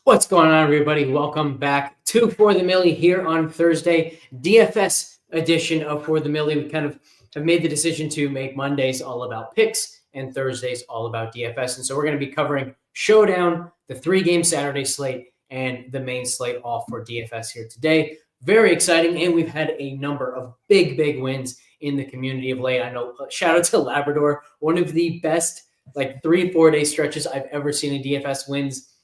What's going on, everybody? Welcome back to For the Millie here on Thursday, DFS edition of For the Millie. We kind of have made the decision to make Mondays all about picks and Thursdays all about DFS. And so we're going to be covering Showdown, the 3-game Saturday slate, and the main slate all for DFS here today. Very exciting. And we've had a number of big wins in the community of late. I know, shout out to Labrador, one of the best 3-4 day stretches I've ever seen in DFS wins.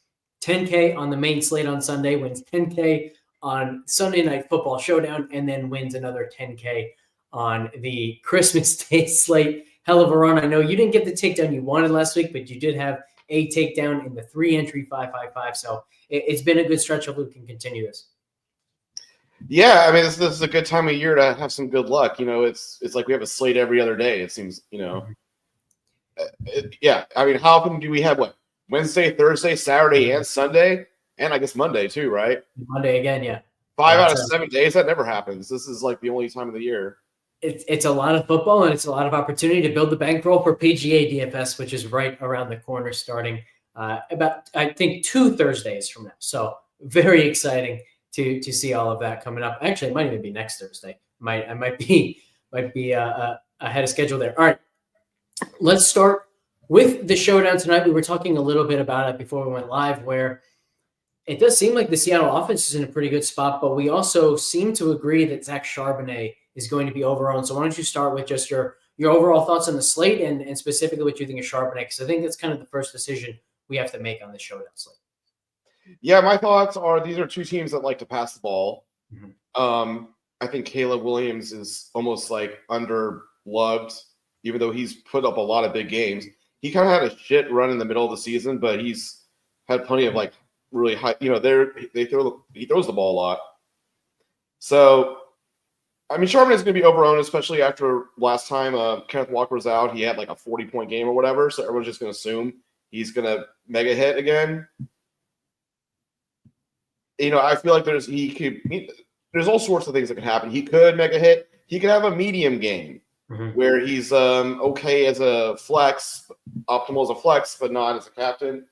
10K on the main slate on Sunday, wins 10K on Sunday Night Football Showdown, and then wins another 10K on the Christmas Day slate. Hell of a run. I know you didn't get the takedown you wanted last week, but you did have a takedown in the 3-entry 555. So it's been a good stretch. Hopefully we can continue this. Yeah, I mean, this is a good time of year to have some good luck. You know, it's like we have a slate every other day, it seems, you know. Yeah, I mean, how often do we have what? Wednesday, Thursday, Saturday, and Sunday, and I guess Monday too, right? Monday again, yeah. 5 out of 7 days, that never happens. This is like the only time of the year. It's a lot of football, and it's a lot of opportunity to build the bankroll for PGA DFS, which is right around the corner, starting about, I think, 2 Thursdays from now. So very exciting to see all of that coming up. Actually, it might even be next Thursday. I might be ahead of schedule there. All right, let's start with the showdown tonight. We were talking a little bit about it before we went live, where it does seem like the Seattle offense is in a pretty good spot, but we also seem to agree that Zach Charbonnet is going to be overowned. So why don't you start with just your overall thoughts on the slate and specifically what you think of Charbonnet? Because I think that's kind of the first decision we have to make on the showdown slate. Yeah, my thoughts are these are two teams that like to pass the ball. I think Caleb Williams is almost like underloved, even though he's put up a lot of big games. He kind of had a shit run in the middle of the season, but he's had plenty of really high. You know, he throws the ball a lot. So, I mean, Charbonnet is going to be overowned, especially after last time Kenneth Walker was out. He had like a 40-point game or whatever, so everyone's just going to assume he's going to mega hit again. You know, I feel like there's all sorts of things that could happen. He could mega hit. He could have a medium game. Where he's okay as a flex, optimal as a flex, but not as a captain.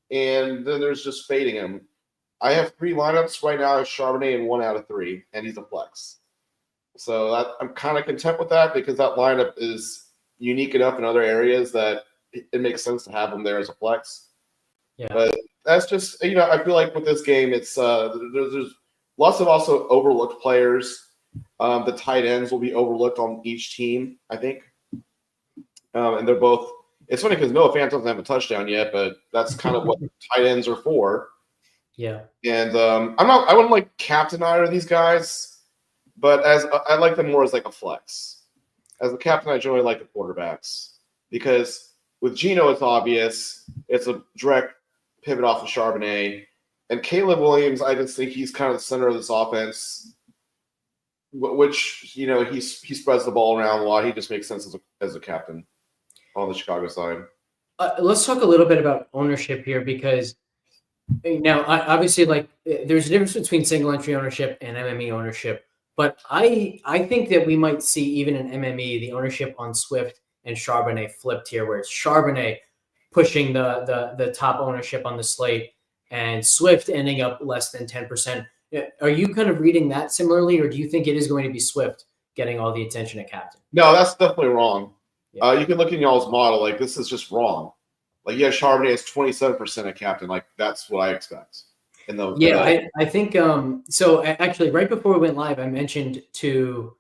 And then there's just fading him. I have 3 lineups right now as Charbonnet in 1 out of 3, and he's a flex. So I'm kind of content with that because that lineup is unique enough in other areas that it makes sense to have him there as a flex. Yeah. But that's just, you know, I feel like with this game, it's there's lots of also overlooked players. The tight ends will be overlooked on each team, I think. And they're both – it's funny because Noah Fant doesn't have a touchdown yet, but that's kind of what tight ends are for. Yeah. And I wouldn't like captain either of these guys, but I like them more as like a flex. As a captain, I generally like the quarterbacks because with Geno, it's obvious. It's a direct pivot off of Charbonnet. And Caleb Williams, I just think he's kind of the center of this offense – which, you know, he spreads the ball around a lot. He just makes sense as a captain on the Chicago side. Let's talk a little bit about ownership here because now, obviously, there's a difference between single entry ownership and MME ownership. But I think that we might see even in MME the ownership on Swift and Charbonnet flipped here, where it's Charbonnet pushing the top ownership on the slate and Swift ending up less than 10%. Are you kind of reading that similarly, or do you think it is going to be Swift getting all the attention at captain? No, that's definitely wrong. Yeah. You can look in y'all's model. Like, this is just wrong. Like, yeah, Charbonnet is 27% at captain. Like, that's what I expect. I think so. Actually, right before we went live, I mentioned to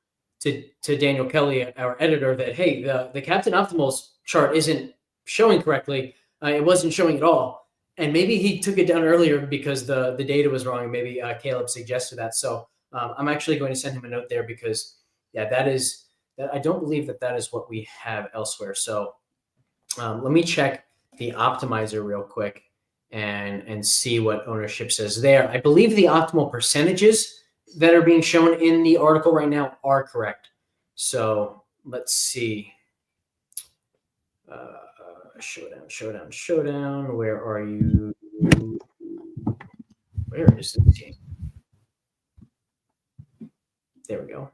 Daniel Kelly, our editor, that hey, the captain optimals chart isn't showing correctly. It wasn't showing at all. And maybe he took it down earlier because the data was wrong. And maybe Caleb suggested that. So I'm actually going to send him a note there because, yeah, I don't believe that is what we have elsewhere. So let me check the optimizer real quick and see what ownership says there. I believe the optimal percentages that are being shown in the article right now are correct. So let's see. Showdown. Where are you? Where is this team? There we go.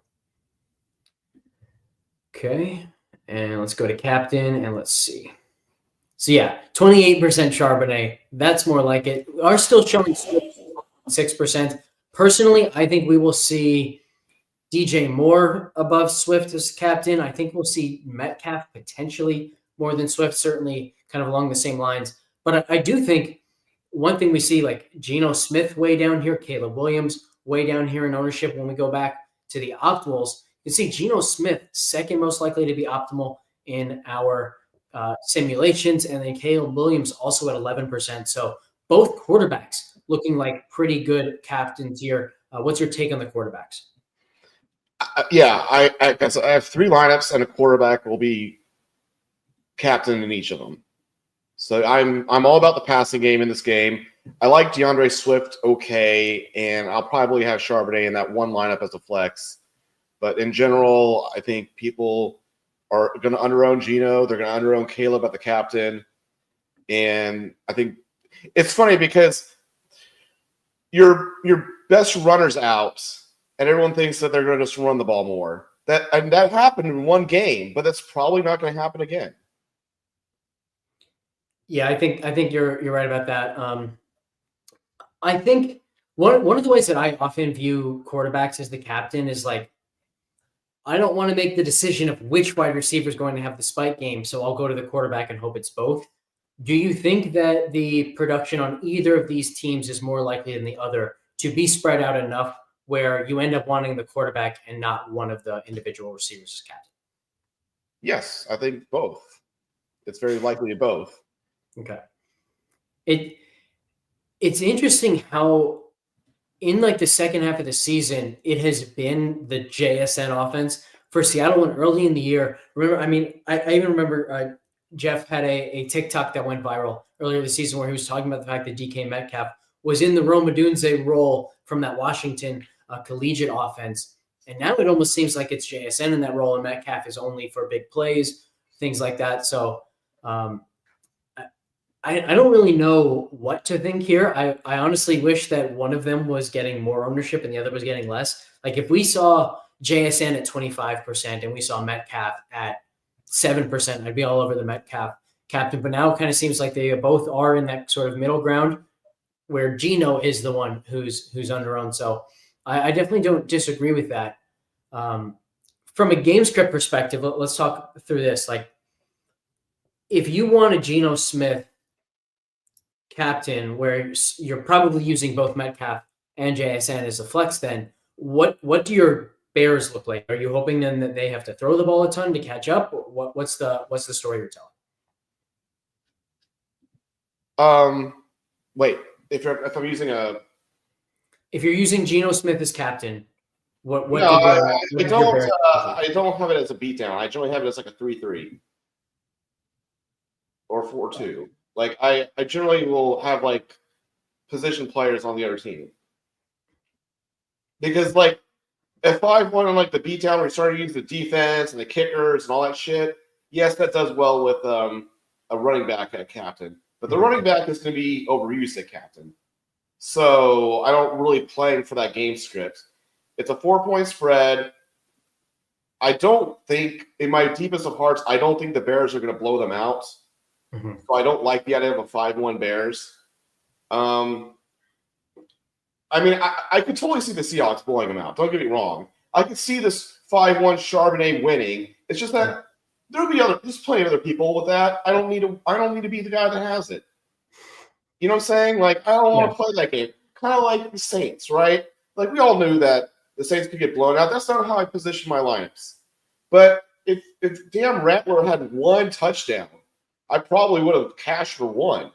Okay. And let's go to captain and let's see. So yeah, 28% Charbonnet. That's more like it. Are still showing 6%. Personally, I think we will see DJ Moore above Swift as captain. I think we'll see Metcalf potentially more than Swift, certainly kind of along the same lines. But I do think one thing we see, like Geno Smith way down here, Caleb Williams way down here in ownership. When we go back to the optimals, you see Geno Smith second most likely to be optimal in our simulations, and then Caleb Williams also at 11%. So both quarterbacks looking like pretty good captains here. What's your take on the quarterbacks? Yeah, I guess I have 3 lineups, and a quarterback will be captain in each of them. So I'm all about the passing game in this game. I like DeAndre Swift okay, and I'll probably have Charbonnet in that one lineup as a flex. But in general, I think people are going to underown Geno. They're going to underown Caleb at the captain. And I think it's funny because your best runner's out, and everyone thinks that they're going to just run the ball more. That happened in one game, but that's probably not going to happen again. Yeah, I think you're right about that. I think one of the ways that I often view quarterbacks as the captain is like, I don't want to make the decision of which wide receiver is going to have the spike game, so I'll go to the quarterback and hope it's both. Do you think that the production on either of these teams is more likely than the other to be spread out enough where you end up wanting the quarterback and not one of the individual receivers as captain? Yes, I think both. It's very likely both. Okay. It's interesting how in like the second half of the season, it has been the JSN offense for Seattle. And early in the year, remember, I mean, I even remember Jeff had a TikTok that went viral earlier this season where he was talking about the fact that DK Metcalf was in the Rome Odunze role from that Washington collegiate offense. And now it almost seems like it's JSN in that role, and Metcalf is only for big plays, things like that. So I don't really know what to think here. I honestly wish that one of them was getting more ownership and the other was getting less. Like if we saw JSN at 25% and we saw Metcalf at 7%, I'd be all over the Metcalf captain. But now it kind of seems like they both are in that sort of middle ground where Geno is the one who's underowned. So I definitely don't disagree with that. From a game script perspective, let's talk through this. Like if you want a Geno Smith captain where you're probably using both Metcalf and JSN as a flex, then what do your Bears look like? Are you hoping then that they have to throw the ball a ton to catch up? What's the story you're telling? Wait, if I'm using if you're using Geno Smith as captain, what no, I don't have it as a beatdown. I generally have it as like a 3-3 or 4-2. Like I generally will have like position players on the other team. Because like if I went on like the beatdown where we started to use the defense and the kickers and all that shit, yes, that does well with a running back at captain. But the running back is going to be overused at captain. So I don't really plan for that game script. It's a 4-point spread. I don't think, in my deepest of hearts, I don't think the Bears are going to blow them out. Mm-hmm. So I don't like the idea of a 5-1 Bears. I mean, I could totally see the Seahawks blowing them out. Don't get me wrong. I could see this 5-1 Charbonnet winning. It's just that there's plenty of other people with that. I don't need to be the guy that has it. You know what I'm saying? Like, I don't want to play that game. Kind of like the Saints, right? Like, we all knew that the Saints could get blown out. That's not how I position my lineups. But if damn Rattler had one touchdown, I probably would have cashed for one.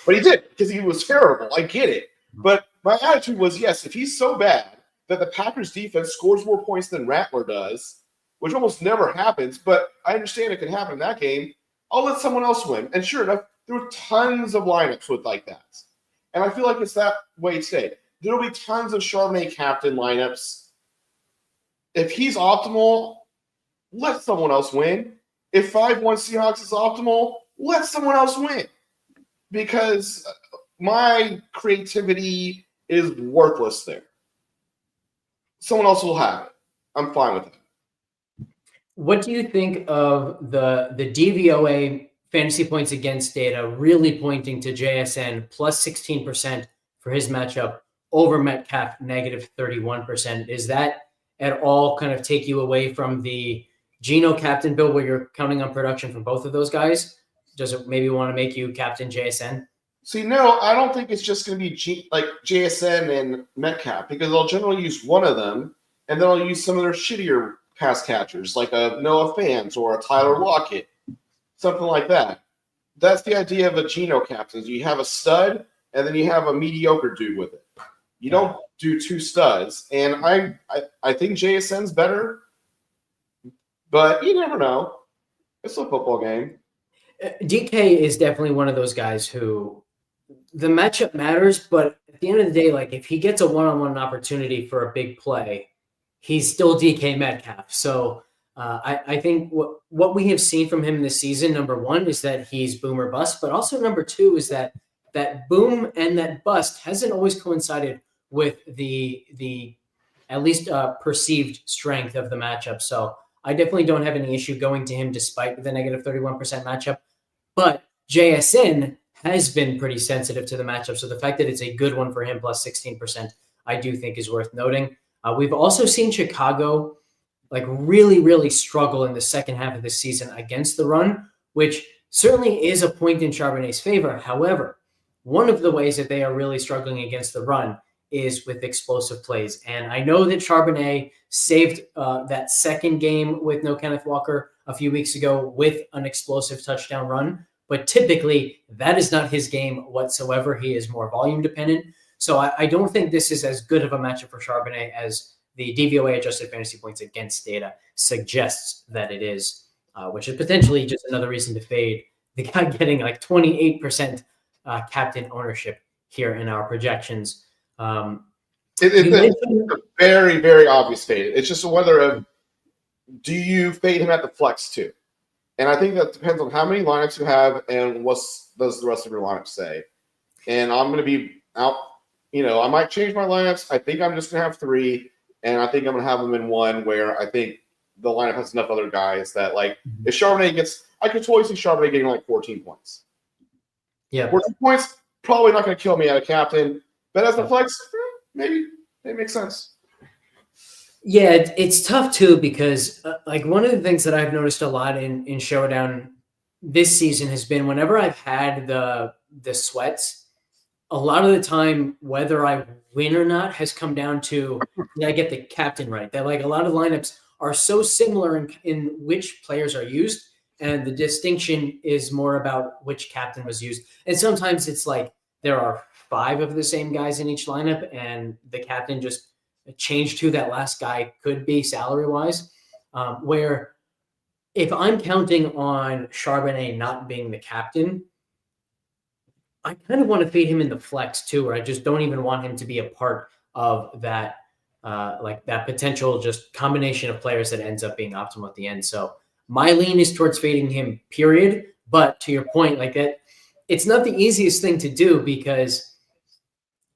But he didn't because he was terrible. I get it. But my attitude was, yes, if he's so bad that the Packers defense scores more points than Rattler does, which almost never happens, but I understand it can happen in that game, I'll let someone else win. And sure enough, there were tons of lineups with like that. And I feel like it's that way today. There will be tons of Charbonnet captain lineups. If he's optimal, let someone else win. If 5-1 Seahawks is optimal, let someone else win. Because my creativity is worthless there. Someone else will have it. I'm fine with it. What do you think of the DVOA fantasy points against data really pointing to JSN plus 16% for his matchup over Metcalf negative 31%. Is that at all kind of take you away from the Geno captain build where you're counting on production from both of those guys? Does it maybe want to make you captain JSN? See, no, I don't think it's just going to be JSN and Metcalf, because they'll generally use one of them, and then they'll use some of their shittier pass catchers, like a Noah Fant or a Tyler Lockett, something like that. That's the idea of a Geno captain. You have a stud, and then you have a mediocre dude with it. You don't do two studs, and I think JSN's better, but you never know. It's a football game. DK is definitely one of those guys who the matchup matters, but at the end of the day, like if he gets a one-on-one opportunity for a big play, he's still DK Metcalf. So I think what we have seen from him this season, number one, is that he's boom or bust, but also number two is that boom and that bust hasn't always coincided with the at least perceived strength of the matchup. So I definitely don't have any issue going to him despite the negative 31% matchup. But JSN has been pretty sensitive to the matchup. So the fact that it's a good one for him, plus 16%, I do think is worth noting. We've also seen Chicago like really, really struggle in the second half of the season against the run, which certainly is a point in Charbonnet's favor. However, one of the ways that they are really struggling against the run is with explosive plays. And I know that Charbonnet saved that second game with no Kenneth Walker a few weeks ago with an explosive touchdown run, but typically that is not his game whatsoever. He is more volume dependent. So I don't think this is as good of a matchup for Charbonnet as the DVOA adjusted fantasy points against data suggests that it is, which is potentially just another reason to fade the guy getting like 28% captain ownership here in our projections. It's a very, very obvious fade. It's just a whether of do you fade him at the flex too? And I think that depends on how many lineups you have and what does the rest of your lineup say. And I'm going to be out. I might change my lineups. I think I'm just going to have 3, and I think I'm going to have them in one where I think the lineup has enough other guys that, like, if Charbonnet gets – I could totally see Charbonnet getting, like, 14 points. Yeah. 14 points, probably not going to kill me at a captain. But as a flex, maybe it makes sense. Yeah, it's tough, too, because, like, one of the things that I've noticed a lot in Showdown this season has been whenever I've had the sweats – a lot of the time, whether I win or not has come down to did I get the captain right? That like a lot of lineups are so similar in which players are used, and the distinction is more about which captain was used. And sometimes it's like there are 5 of the same guys in each lineup, and the captain just changed who that last guy could be salary-wise. Where if I'm counting on Charbonnet not being the captain, I kind of want to fade him in the flex too, where I just don't even want him to be a part of that, like that potential just combination of players that ends up being optimal at the end. So my lean is towards fading him, period. But to your point, like that, it's not the easiest thing to do because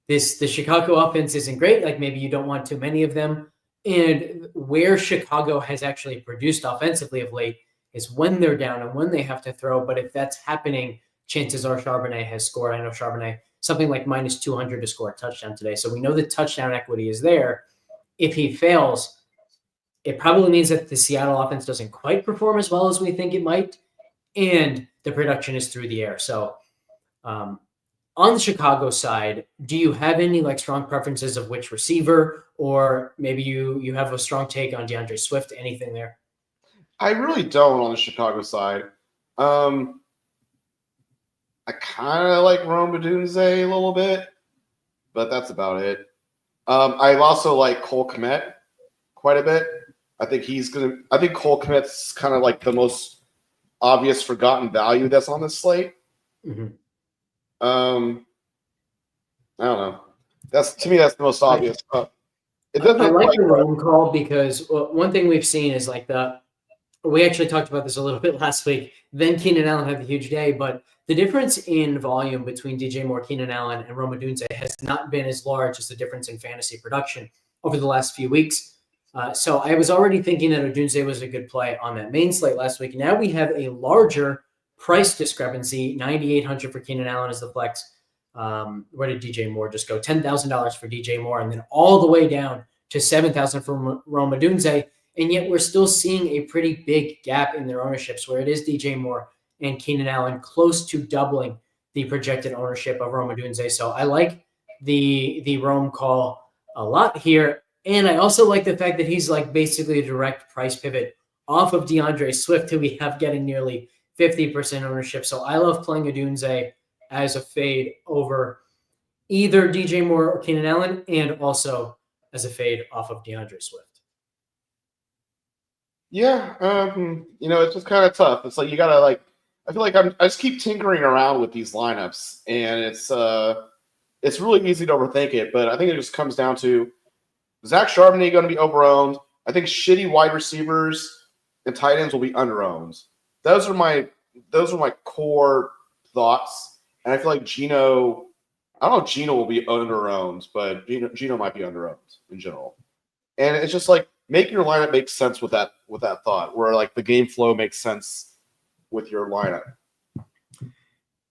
the Chicago offense isn't great. Like maybe you don't want too many of them. And where Chicago has actually produced offensively of late is when they're down and when they have to throw. But if that's happening, chances are Charbonnet has scored. I know Charbonnet, something like minus 200 to score a touchdown today. So we know the touchdown equity is there. If he fails, it probably means that the Seattle offense doesn't quite perform as well as we think it might. And the production is through the air. So on the Chicago side, do you have any like strong preferences of which receiver, or maybe you have a strong take on DeAndre Swift, anything there? I really don't on the Chicago side. I kind of like Rome Odunze a little bit, but that's about it. I also like Cole Kmet quite a bit. I think Cole Kmet's kind of like the most obvious forgotten value that's on this slate. Mm-hmm. I don't know. To me, that's the most obvious. I like the Rome call because one thing we've seen is like we actually talked about this a little bit last week. Then Keenan Allen had a huge day, but the difference in volume between DJ Moore, Keenan Allen, and Rome Odunze has not been as large as the difference in fantasy production over the last few weeks. So I was already thinking that Odunze was a good play on that main slate last week. Now we have a larger price discrepancy, 9,800 for Keenan Allen as the flex. Where did DJ Moore just go? $10,000 for DJ Moore, and then all the way down to $7,000 for Rome Odunze. And yet we're still seeing a pretty big gap in their ownerships where it is DJ Moore and Keenan Allen close to doubling the projected ownership of Rome Odunze. So I like the Rome call a lot here. And I also like the fact that he's like basically a direct price pivot off of DeAndre Swift, who we have getting nearly 50% ownership. So I love playing Odunze as a fade over either DJ Moore or Keenan Allen, and also as a fade off of DeAndre Swift. Yeah, it's just kind of tough. It's like you gotta I feel like I just keep tinkering around with these lineups, and it's really easy to overthink it. But I think it just comes down to Zach Charbonnet going to be overowned. I think shitty wide receivers and tight ends will be underowned. Those are my core thoughts. And I feel like Geno, I don't know if Geno will be underowned, but Geno might be underowned in general. And it's just like make your lineup make sense with that thought, where like the game flow makes sense with your lineup.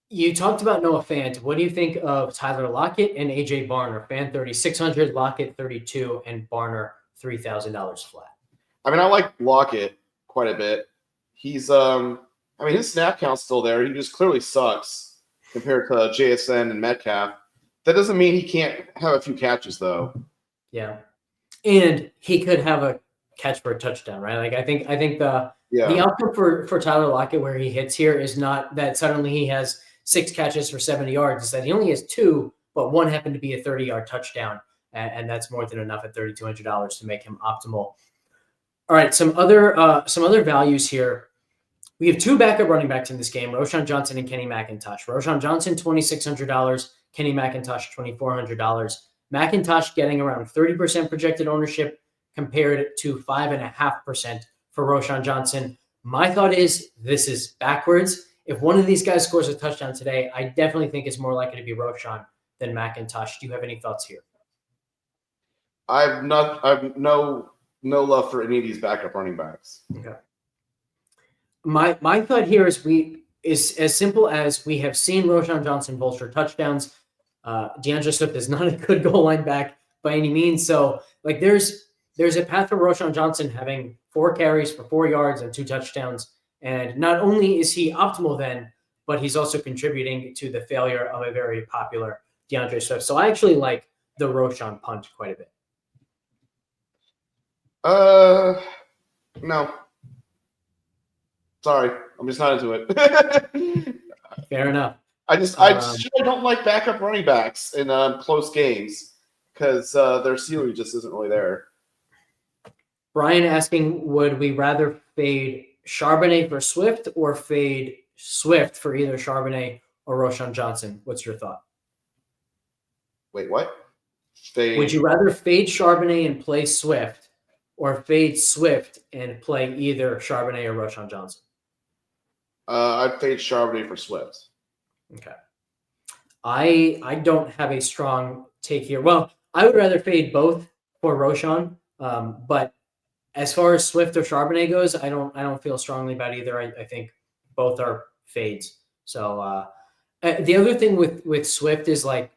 You talked about Noah Fant. What do you think of Tyler Lockett and AJ Barner? Fant 3,600, Lockett 32, and Barner $3,000 flat. I mean, I like Lockett quite a bit. He's his snap count's still there. He just clearly sucks compared to JSN and Metcalf. That doesn't mean he can't have a few catches though. Yeah. And he could have a catch for a touchdown, right? Like I think the outcome for Tyler Lockett where he hits here is not that suddenly he has 6 catches for 70 yards. It's that he only has 2, but one happened to be a 30-yard touchdown, and that's more than enough at $3,200 to make him optimal. All right, some other values here. We have 2 backup running backs in this game, Roschon Johnson and Kenny McIntosh. Roschon Johnson, $2,600. Kenny McIntosh, $2,400. McIntosh getting around 30% projected ownership compared to 5.5% for Roschon Johnson. My thought is this is backwards. If one of these guys scores a touchdown today, I definitely think it's more likely to be Roschon than McIntosh. Do you have any thoughts here? I've no love for any of these backup running backs. Okay. My thought here is as simple as we have seen Roschon Johnson vulture touchdowns. DeAndre Swift is not a good goal line back by any means. So like there's a path for Roschon Johnson having 4 carries for 4 yards and 2 touchdowns. And not only is he optimal then, but he's also contributing to the failure of a very popular DeAndre Swift. So I actually like the Roschon punt quite a bit. No. Sorry, I'm just not into it. Fair enough. I don't like backup running backs in close games because their ceiling just isn't really there. Brian asking, would we rather fade Charbonnet for Swift or fade Swift for either Charbonnet or Roschon Johnson? What's your thought? Wait, what? Would you rather fade Charbonnet and play Swift or fade Swift and play either Charbonnet or Roschon Johnson? I'd fade Charbonnet for Swift. Okay. I don't have a strong take here. Well, I would rather fade both for Roschon, but as far as Swift or Charbonnet goes, I don't feel strongly about either. I think both are fades. So the other thing with Swift is like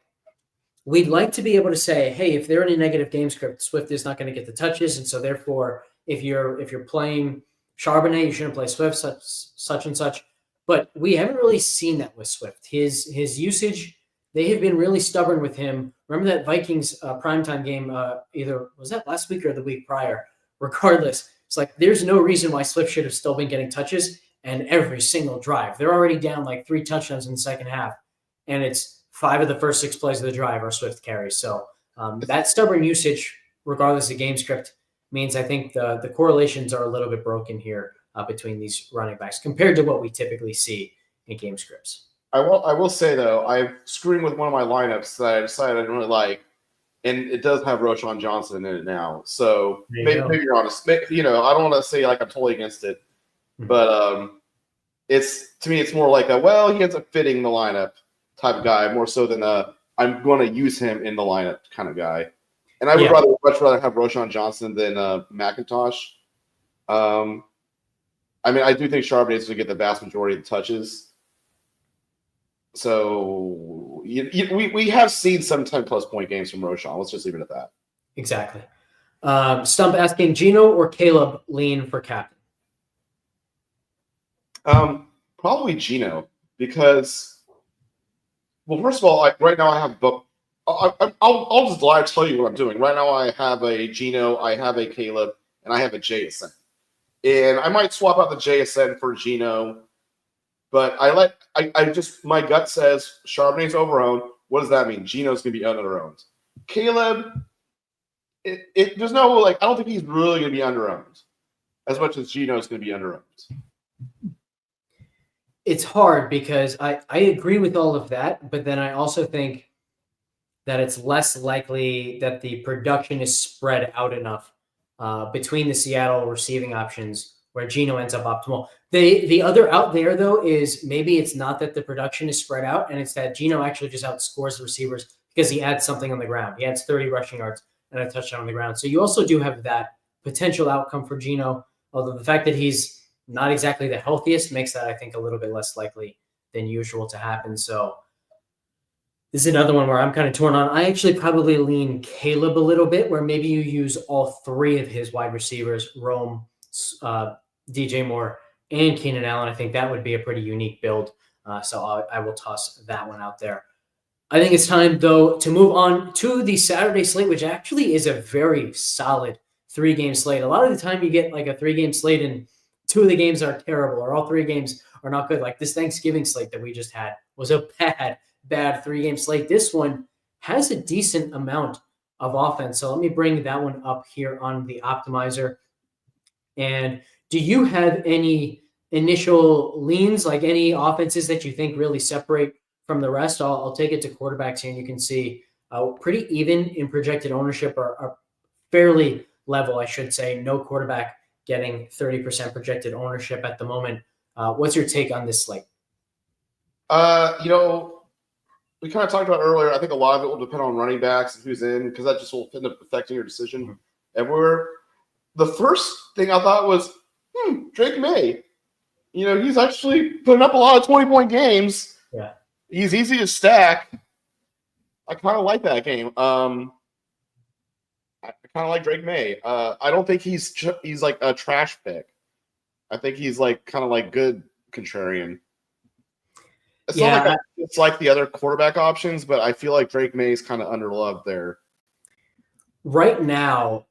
we'd like to be able to say, hey, if they're in a negative game script, Swift is not going to get the touches, and so therefore, if you're playing Charbonnet, you shouldn't play Swift, such and such. But we haven't really seen that with Swift. His usage, they have been really stubborn with him. Remember that Vikings primetime game? Either was that last week or the week prior? Regardless, it's like there's no reason why Swift should have still been getting touches and every single drive. They're already down like 3 touchdowns in the second half, and it's 5 of the first 6 plays of the drive are Swift carries. So that stubborn usage, regardless of game script, means I think the correlations are a little bit broken here between these running backs compared to what we typically see in game scripts. I will say though, I'm screwing with one of my lineups that I decided I didn't really like, and it does have Roschon Johnson in it now. So maybe you're honest. I don't want to say like I'm totally against it, but to me it's more like he ends up fitting the lineup type of guy more so than I'm going to use him in the lineup kind of guy. And I would much rather have Roschon Johnson than McIntosh. I do think Charbonnet is going to get the vast majority of the touches, So we have seen some 10+ point games from Roshan. Let's just leave it at that. Exactly. Stump asking Gino or Caleb lean for captain? Probably Gino, because, well, first of all, right now I have I'll just live tell you what I'm doing. Right now I have a Gino, I have a Caleb, and I have a JSN. And I might swap out the JSN for Gino, but my gut says Charbonnet's overowned. What does that mean? Gino's gonna be underowned. Caleb, there's no I don't think he's really gonna be underowned as much as Gino's gonna be underowned. It's hard because I agree with all of that, but then I also think that it's less likely that the production is spread out enough between the Seattle receiving options where Gino ends up optimal. The other out there, though, is maybe it's not that the production is spread out, and it's that Gino actually just outscores the receivers because he adds something on the ground. He adds 30 rushing yards and a touchdown on the ground. So you also do have that potential outcome for Gino, although the fact that he's not exactly the healthiest makes that, I think, a little bit less likely than usual to happen. So this is another one where I'm kind of torn on. I actually probably lean Caleb a little bit, where maybe you use all three of his wide receivers, Rome, DJ Moore, and Keenan Allen. I think that would be a pretty unique build. So I will toss that one out there. I think it's time, though, to move on to the Saturday slate, which actually is a very solid 3-game slate. A lot of the time you get like a 3-game slate and 2 of the games are terrible, or all 3 games are not good. Like this Thanksgiving slate that we just had was a bad 3-game slate. This one has a decent amount of offense. So let me bring that one up here on the optimizer. And do you have any initial leans, like any offenses that you think really separate from the rest? I'll take it to quarterbacks here, and you can see pretty even in projected ownership, or fairly level, I should say. No quarterback getting 30% projected ownership at the moment. What's your take on this slate? We kind of talked about earlier, I think a lot of it will depend on running backs and who's in, because that just will end up affecting your decision. And the first thing I thought was, Drake May. He's actually putting up a lot of 20-point games. Yeah. He's easy to stack. I kind of like that game. I kind of like Drake May. I don't think he's like a trash pick. I think he's kind of good contrarian. It's not it's like the other quarterback options, but I feel like Drake May is kind of underloved there. Right now,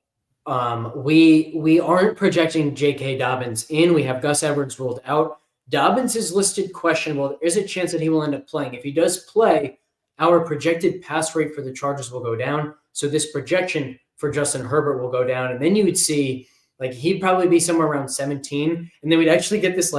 we aren't projecting J.K. Dobbins in. We have Gus Edwards ruled out. Dobbins is listed questionable. There is a chance that he will end up playing. If he does play, our projected pass rate for the Chargers will go down. So this projection for Justin Herbert will go down. And then you would see he'd probably be somewhere around 17. And then we'd actually get this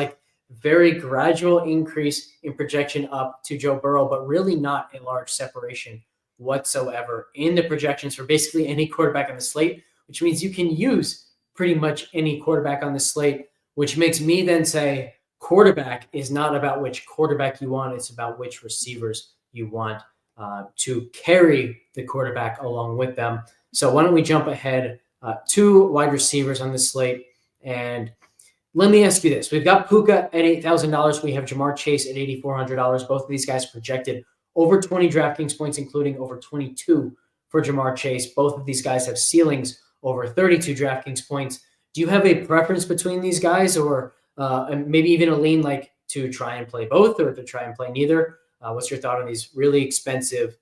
very gradual increase in projection up to Joe Burrow, but really not a large separation whatsoever in the projections for basically any quarterback on the slate, which means you can use pretty much any quarterback on the slate, which makes me then say quarterback is not about which quarterback you want. It's about which receivers you want to carry the quarterback along with them. So why don't we jump ahead to wide receivers on the slate? And let me ask you this. We've got Puka at $8,000. We have Jamar Chase at $8,400. Both of these guys projected over 20 DraftKings points, including over 22 for Jamar Chase. Both of these guys have ceilings over 32 DraftKings points. Do you have a preference between these guys, or maybe even a lean to try and play both, or to try and play neither? What's your thought on these really expensive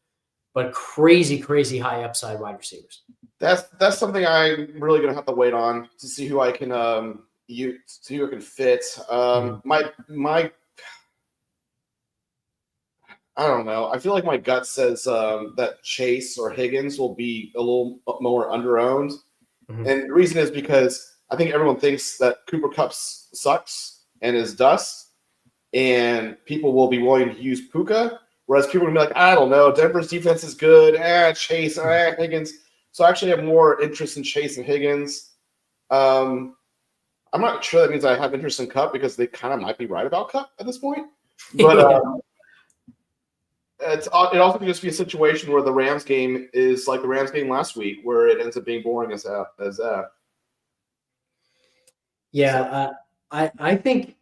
but crazy, crazy high upside wide receivers? That's something I'm really going to have to wait on to see who I can see who can fit. My I don't know. I feel like my gut says that Chase or Higgins will be a little more underowned. And the reason is because I think everyone thinks that Cooper Kupp sucks and is dust, and people will be willing to use Puka, whereas people will be like, I don't know, Denver's defense is good, Chase, Higgins. So I actually have more interest in Chase and Higgins. I'm not sure that means I have interest in Kupp, because they kind of might be right about Kupp at this point. But it also could just be a situation where the Rams game is like the Rams game last week, where it ends up being boring as that. Yeah, I think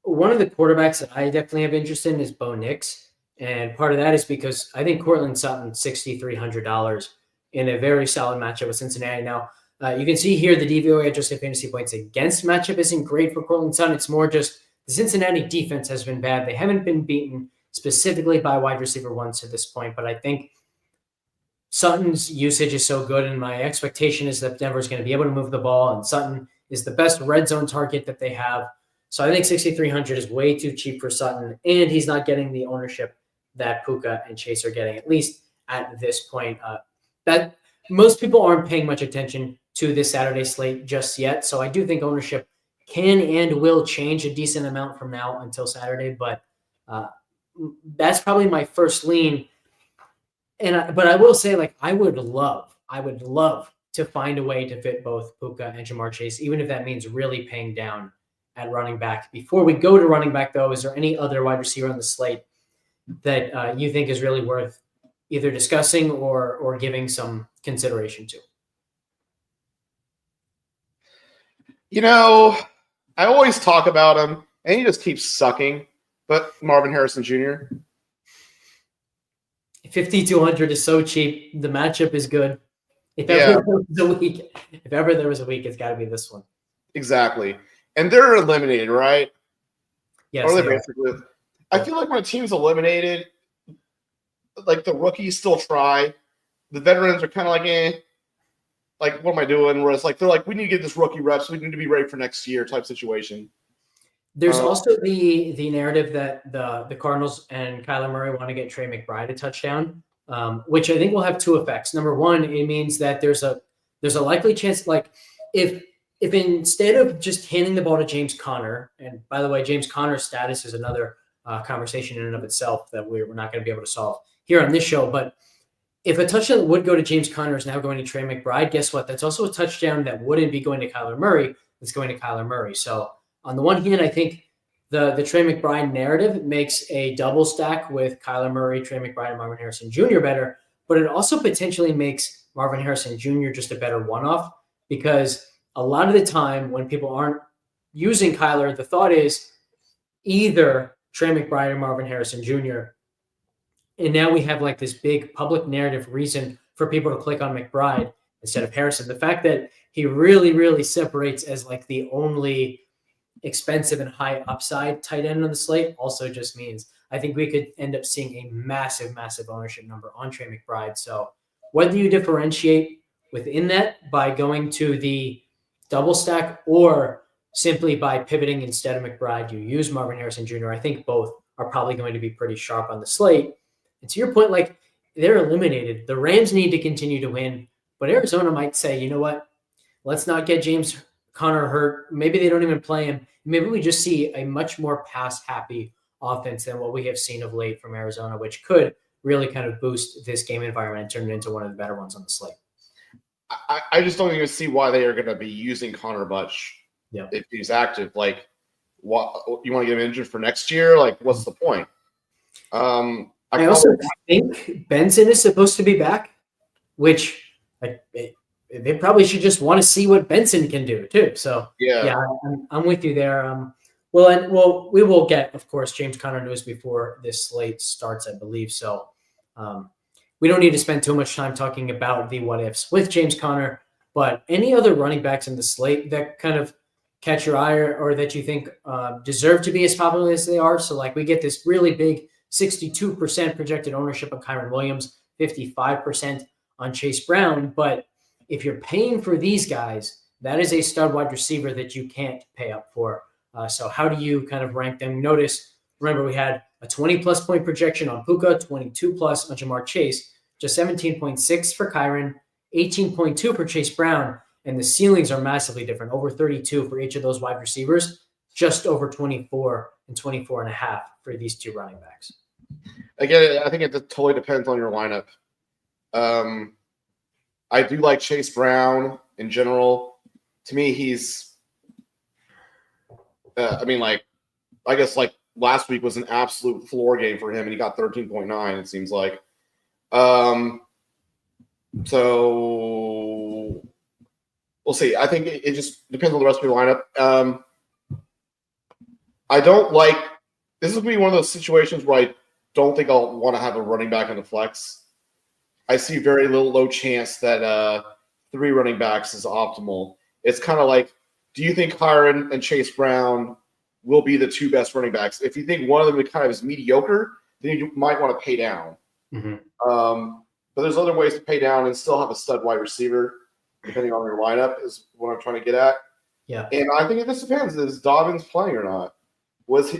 one of the quarterbacks that I definitely have interest in is Bo Nix. And part of that is because I think Cortland Sutton, $6,300 in a very solid matchup with Cincinnati. Now, you can see here the DVOA adjusted fantasy points against matchup isn't great for Cortland Sutton. It's more just the Cincinnati defense has been bad. They haven't been beaten specifically by wide receiver ones to this point, but I think Sutton's usage is so good, and my expectation is that Denver is going to be able to move the ball, and Sutton is the best red zone target that they have. So I think 6,300 is way too cheap for Sutton, and he's not getting the ownership that Puka and Chase are getting, at least at this point. That most people aren't paying much attention to this Saturday slate just yet, so I do think ownership can and will change a decent amount from now until Saturday, but that's probably my first lean. But I will say, like, I would love to find a way to fit both Puka and Jamar Chase, even if that means really paying down at running back. Before we go to running back, though, is there any other wide receiver on the slate that you think is really worth either discussing or giving some consideration to? You know, I always talk about him, and he just keeps sucking. But Marvin Harrison Jr. 5,200 is so cheap. The matchup is good. If ever there was a week, it's got to be this one. Exactly. And they're eliminated, right? Yes. I feel like when a team's eliminated, like the rookies still try. The veterans are kind of like, like, what am I doing? Whereas like they're like, we need to get this rookie reps. We need to be ready for next year type situation. There's also the narrative that the Cardinals and Kyler Murray want to get Trey McBride a touchdown, which I think will have two effects. Number one, it means that there's a likely chance, like if instead of just handing the ball to James Conner, and by the way, James Conner's status is another conversation in and of itself that we're not going to be able to solve here on this show. But if a touchdown that would go to James Conner is now going to Trey McBride, guess what? That's also a touchdown that wouldn't be going to Kyler Murray. It's going to Kyler Murray. So on the one hand, I think the Trey McBride narrative makes a double stack with Kyler Murray, Trey McBride, and Marvin Harrison Jr. better, but it also potentially makes Marvin Harrison Jr. just a better one-off, because a lot of the time when people aren't using Kyler, the thought is either Trey McBride or Marvin Harrison Jr. And now we have like this big public narrative reason for people to click on McBride instead of Harrison. The fact that he really, really separates as like the only expensive and high upside tight end on the slate also just means I think we could end up seeing a massive, massive ownership number on Trey McBride. So whether you differentiate within that by going to the double stack or simply by pivoting instead of McBride, you use Marvin Harrison Jr., I think both are probably going to be pretty sharp on the slate. And to your point, like, they're eliminated. The Rams need to continue to win, but Arizona might say, you know what, let's not get James Conner hurt. Maybe they don't even play him. Maybe we just see a much more pass-happy offense than what we have seen of late from Arizona, which could really kind of boost this game environment and turn it into one of the better ones on the slate. I just don't even see why they are going to be using Connor much if he's active. Like, what you want to get him injured for next year? Like, what's the point? I also think Benson is supposed to be back, which they probably should just want to see what Benson can do too. So yeah, I'm with you there. We will get, of course, James Conner news before this slate starts, I believe. So we don't need to spend too much time talking about the what ifs with James Conner, but any other running backs in the slate that kind of catch your eye or that you think deserve to be as popular as they are. So like we get this really big 62% projected ownership of Kyren Williams, 55% on Chase Brown. But if you're paying for these guys, that is a stud wide receiver that you can't pay up for. So how do you kind of rank them? Remember, we had a 20-plus point projection on Puka, 22-plus on Jamar Chase, just 17.6 for Kyren, 18.2 for Chase Brown, and the ceilings are massively different, over 32 for each of those wide receivers, just over 24 and 24.5 for these two running backs. Again, I think it totally depends on your lineup. I do like Chase Brown in general. To me, he's I guess like last week was an absolute floor game for him, and he got 13.9, it seems like. So we'll see. I think it just depends on the rest of your lineup. I don't like – this is going to be one of those situations where I don't think I'll want to have a running back on the flex. I see very low chance that 3 running backs is optimal. It's kind of like, do you think Kyron and Chase Brown will be the 2 best running backs? If you think one of them kind of is mediocre, then you might want to pay down. But there's other ways to pay down and still have a stud wide receiver, depending on your lineup, is what I'm trying to get at. Yeah. And I think it just depends. Is Dobbins playing or not?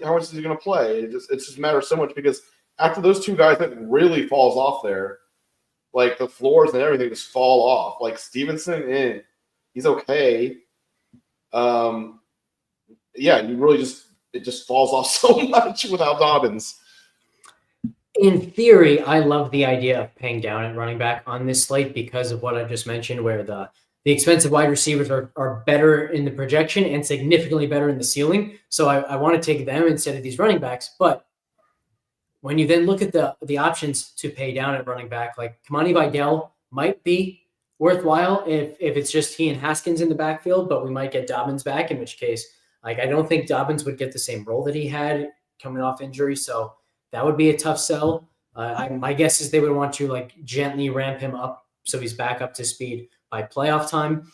How much is he going to play? It just matters so much because after those 2 guys, that really falls off there. Like the floors and everything just fall off. Like Stevenson, he's okay. Yeah, you really it just falls off so much without Dobbins. In theory, I love the idea of paying down at running back on this slate because of what I just mentioned, where the expensive wide receivers are better in the projection and significantly better in the ceiling. So I want to take them instead of these running backs. But when you then look at the options to pay down at running back, like Kamani Vidal might be worthwhile if it's just he and Haskins in the backfield, but we might get Dobbins back, in which case, like, I don't think Dobbins would get the same role that he had coming off injury. So that would be a tough sell. My guess is they would want to like gently ramp him up so he's back up to speed by playoff time.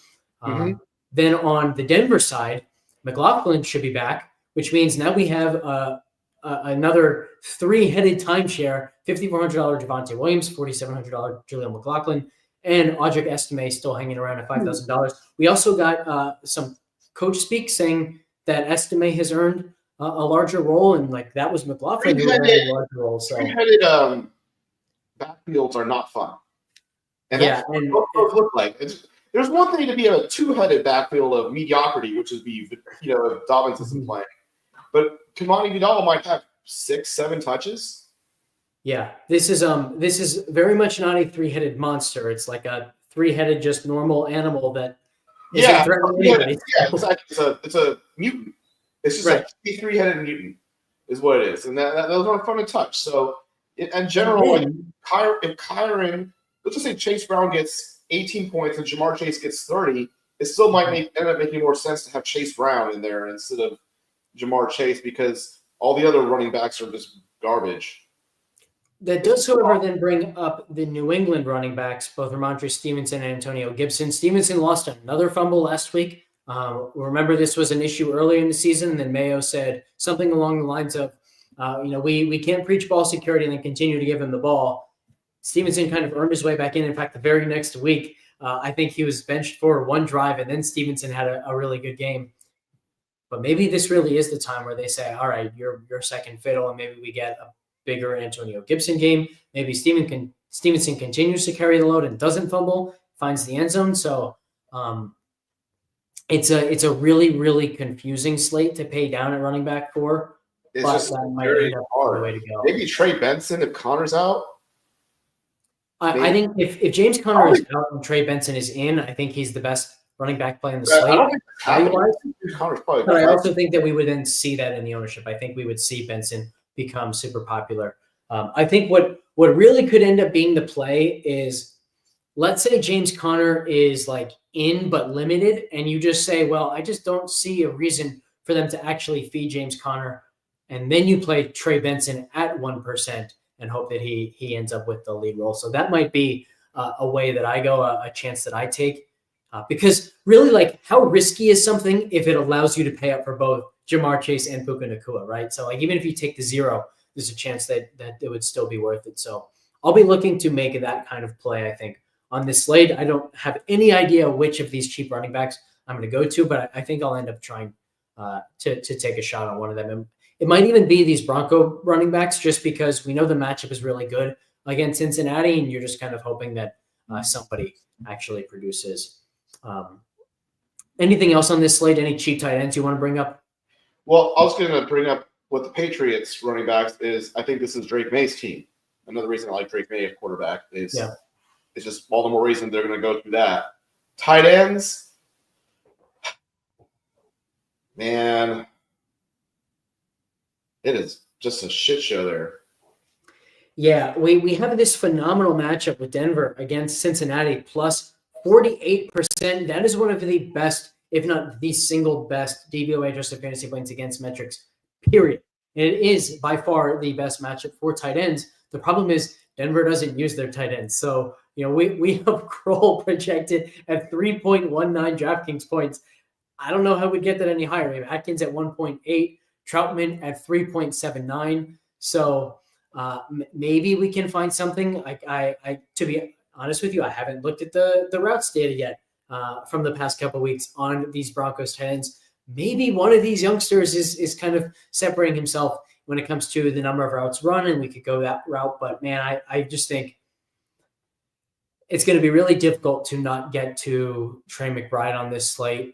Then on the Denver side, McLaughlin should be back, which means now we have another 3-headed timeshare: $5,400 Javonte Williams, $4,700 Julian McLaughlin, and Audric Estime still hanging around at $5,000. We also got some coach speak saying that Estime has earned a larger role, and like that was McLaughlin who had a larger role. So three-headed backfields are not fun. And that's what those look like. There's one thing to be a 2-headed backfield of mediocrity, which is if Dobbins isn't playing. But Kamani Vidal might have 6-7 touches. Yeah, this is very much not a 3-headed monster. It's like a 3-headed, just normal animal that isn't threatening anybody. Yeah, exactly. It's a mutant. It's just a 3-headed mutant is what it is. And those aren't fun to touch. So in general, if Kyron, let's just say Chase Brown gets 18 points and Jamar Chase gets 30, it still might end up making more sense to have Chase Brown in there instead of Jamar Chase because all the other running backs are just garbage. That does, however, then bring up the New England running backs, both Ramondre Stevenson and Antonio Gibson. Stevenson lost another fumble last week. Remember, this was an issue earlier in the season, and then Mayo said something along the lines of, we can't preach ball security and then continue to give him the ball. Stevenson kind of earned his way back in. In fact, the very next week, I think he was benched for one drive, and then Stevenson had a really good game. But maybe this really is the time where they say, all right, you're second fiddle, and maybe we get a bigger Antonio Gibson game. Maybe Stevenson continues to carry the load and doesn't fumble, finds the end zone. So it's a really, really confusing slate to pay down at running back for. It's just very hard. Way to go. Maybe Trey Benson if Connor's out. I think if James Conner is out and Trey Benson is in, I think he's the best running back play in the slate. I don't think but I also think that we would then see that in the ownership. I think we would see Benson become super popular. I think what really could end up being the play is, let's say James Conner is like in but limited, and you just say, well, I just don't see a reason for them to actually feed James Conner, and then you play Trey Benson at 1% and hope that he ends up with the lead role. So that might be a way that I go, a chance that I take, because really, like, how risky is something if it allows you to pay up for both Jamar Chase and Puka Nacua, right? So like, even if you take the 0, there's a chance that it would still be worth it. So I'll be looking to make that kind of play, I think, on this slate. I don't have any idea which of these cheap running backs I'm going to go to, but I think I'll end up trying to take a shot on one of them. And it might even be these Bronco running backs, just because we know the matchup is really good against Cincinnati, and you're just kind of hoping that somebody actually produces. Anything else on this slate? Any cheap tight ends you want to bring up? Well, I was going to bring up what the Patriots running backs is. I think this is Drake May's team. Another reason I like Drake May at quarterback is it's just all the more reason they're going to go through that. Tight ends, man, it is just a shit show there. Yeah, we have this phenomenal matchup with Denver against Cincinnati, plus 48%. That is one of the best, if not the single best, DVOA adjusted fantasy points against metrics, period. It is by far the best matchup for tight ends. The problem is Denver doesn't use their tight ends. So, we have Kroll projected at 3.19 DraftKings points. I don't know how we get that any higher. We have Atkins at 1.8, Troutman at 3.79. So maybe we can find something. I to be honest with you, I haven't looked at the routes data yet from the past couple of weeks on these Broncos tight ends. Maybe one of these youngsters is kind of separating himself when it comes to the number of routes run, and we could go that route. But man, I just think it's going to be really difficult to not get to Trey McBride on this slate.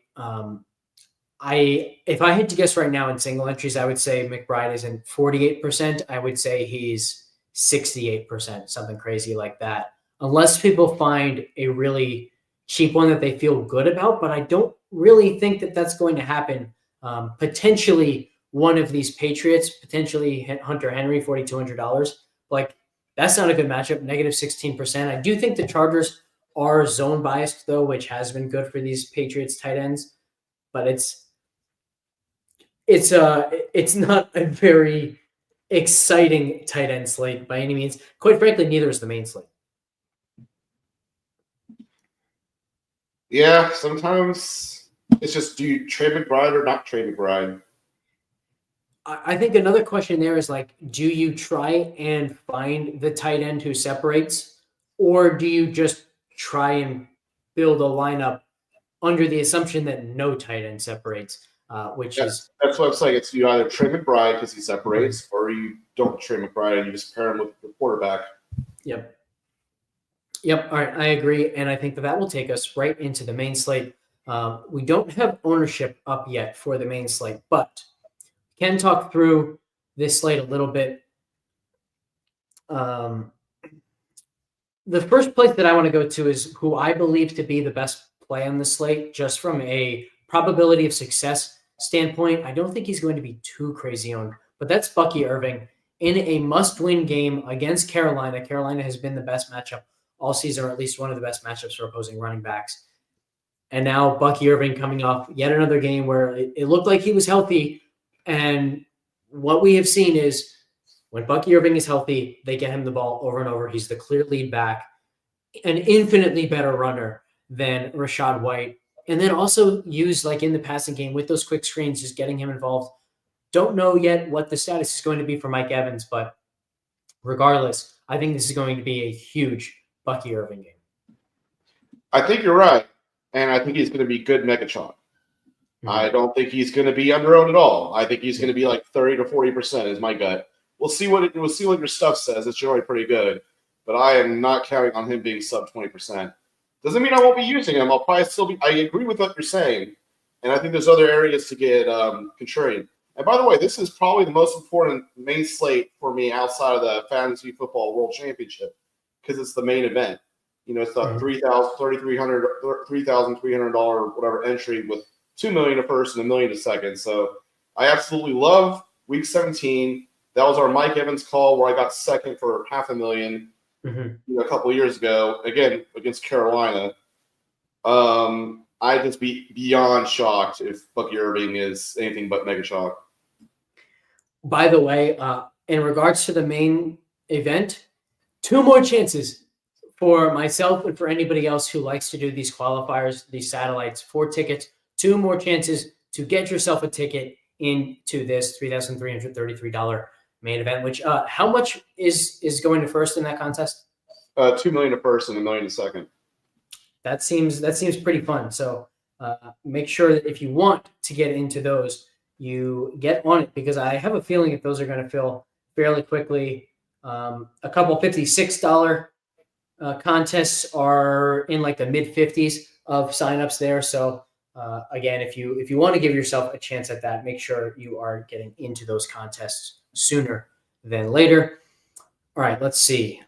If I had to guess right now in single entries, I would say McBride is in 48%. I would say he's 68%, something crazy like that. Unless people find a really cheap one that they feel good about, but I don't really think that that's going to happen. Potentially one of these Patriots, potentially Hunter Henry, $4,200. Like, that's not a good matchup, negative 16%. I do think the Chargers are zone biased, though, which has been good for these Patriots tight ends. But it's not a very exciting tight end slate by any means. Quite frankly, neither is the main slate. Yeah, sometimes it's just, do you trade McBride or not trade McBride? I think another question there is like, do you try and find the tight end who separates, or do you just try and build a lineup under the assumption that no tight end separates, that's what I'm saying. It's you either trade McBride because he separates, or you don't trade McBride and you just pair him with the quarterback. Yep. All right, I agree, and I think that will take us right into the main slate. We don't have ownership up yet for the main slate, but can talk through this slate a little bit. The first place that I want to go to is who I believe to be the best play on the slate, just from a probability of success standpoint. I don't think he's going to be too crazy owned, but that's Bucky Irving in a must-win game against Carolina. Carolina has been the best matchup all season, or at least one of the best matchups for opposing running backs. And now Bucky Irving coming off yet another game where it looked like he was healthy. And what we have seen is when Bucky Irving is healthy, they get him the ball over and over. He's the clear lead back, an infinitely better runner than Rachaad White. And then also used like in the passing game with those quick screens, just getting him involved. Don't know yet what the status is going to be for Mike Evans, but regardless, I think this is going to be a huge Bucky Irving game. I think you're right. And I think he's going to be good Megatron. I don't think he's going to be underowned at all. I think he's going to be like 30 to 40% is my gut. We'll see what your stuff says. It's generally pretty good, but I am not counting on him being sub 20%. Doesn't mean I won't be using him. I'll probably still be. I agree with what you're saying, and I think there's other areas to get contrarian. And by the way, this is probably the most important main slate for me outside of the Fantasy Football World Championship because it's the main event. It's the $3,300 whatever entry with $2 million a first and $1 million a second. So I absolutely love Week 17. That was our Mike Evans call where I got second for $500,000 a couple of years ago, again against Carolina. I'd just be beyond shocked if Bucky Irving is anything but mega shock. By the way, in regards to the main event, 2 more chances for myself and for anybody else who likes to do these qualifiers, these satellites, 4 tickets. 2 more chances to get yourself a ticket into this $3,333 main event. Which how much is going to first in that contest? $2 million to first and $1 million to second. That seems pretty fun. So make sure that if you want to get into those, you get on it, because I have a feeling that those are going to fill fairly quickly. A couple $56 contests are in like the mid 50s of signups there. So again, if you want to give yourself a chance at that, make sure you are getting into those contests sooner than later. All right, let's see.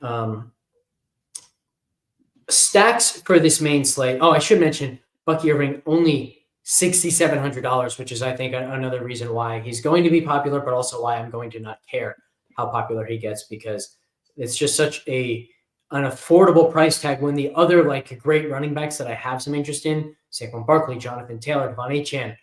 Stacks for this main slate. Oh, I should mention Bucky Irving only $6,700, which is, I think, another reason why he's going to be popular, but also why I'm going to not care how popular he gets, because it's just such an affordable price tag when the other like great running backs that I have some interest in, Saquon Barkley, Jonathan Taylor, Devon Achane,